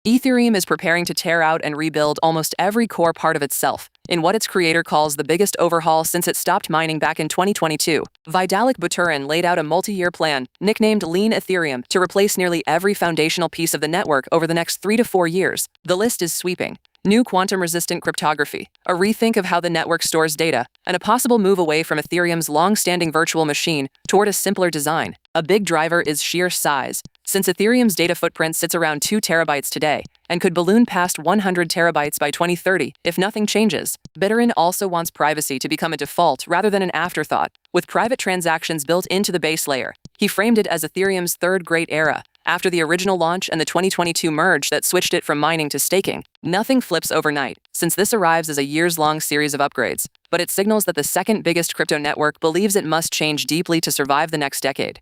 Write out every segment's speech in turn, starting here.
Ethereum is preparing to tear out and rebuild almost every core part of itself, in what its creator calls the biggest overhaul since it stopped mining back in 2022. Vitalik laid out a multi-year plan, nicknamed Lean Ethereum, to replace nearly every foundational piece of the network over the next 3 to 4 years. The list is sweeping. New quantum-resistant cryptography, a rethink of how the network stores data, and a possible move away from Ethereum's long-standing virtual machine toward a simpler design. A big driver is sheer size, since Ethereum's data footprint sits around 2 terabytes today and could balloon past 100 terabytes by 2030 if nothing changes. Bitterin also wants privacy to become a default rather than an afterthought, with private transactions built into the base layer. He framed it as Ethereum's third great era, after the original launch and the 2022 merge that switched it from mining to staking. Nothing flips overnight, since this arrives as a years-long series of upgrades, but it signals that the second biggest crypto network believes it must change deeply to survive the next decade.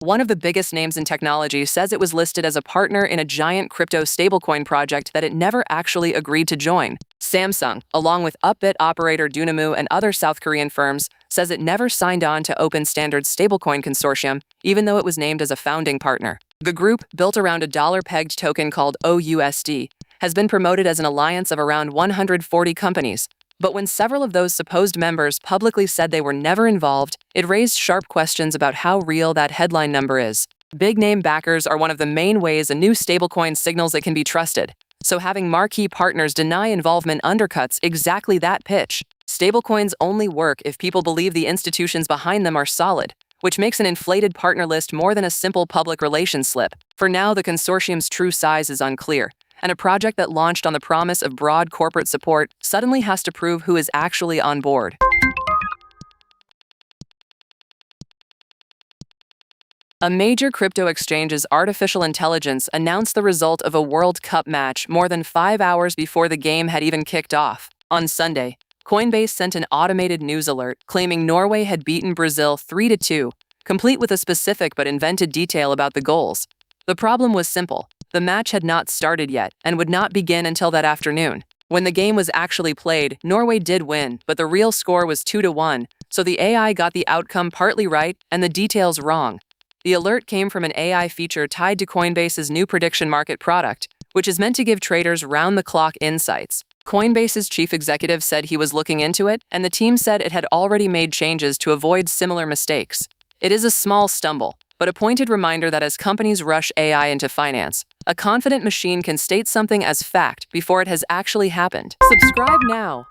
One of the biggest names in technology says it was listed as a partner in a giant crypto stablecoin project that it never actually agreed to join. Samsung, along with Upbit operator Dunamu and other South Korean firms, says it never signed on to Open Standards Stablecoin Consortium, even though it was named as a founding partner. The group, built around a dollar-pegged token called OUSD, has been promoted as an alliance of around 140 companies. But when several of those supposed members publicly said they were never involved, it raised sharp questions about how real that headline number is. Big-name backers are one of the main ways a new stablecoin signals it can be trusted, so having marquee partners deny involvement undercuts exactly that pitch. Stablecoins only work if people believe the institutions behind them are solid, which makes an inflated partner list more than a simple public relations slip. For now, the consortium's true size is unclear, and a project that launched on the promise of broad corporate support suddenly has to prove who is actually on board. A major crypto exchange's artificial intelligence announced the result of a World Cup match more than 5 hours before the game had even kicked off. On Sunday, Coinbase sent an automated news alert claiming Norway had beaten Brazil 3-2, complete with a specific but invented detail about the goals. The problem was simple. The match had not started yet and would not begin until that afternoon. When the game was actually played, Norway did win, but the real score was 2-1, so the AI got the outcome partly right and the details wrong. The alert came from an AI feature tied to Coinbase's new prediction market product, which is meant to give traders round-the-clock insights. Coinbase's chief executive said he was looking into it, and the team said it had already made changes to avoid similar mistakes. It is a small stumble, but a pointed reminder that as companies rush AI into finance, a confident machine can state something as fact before it has actually happened. Subscribe now.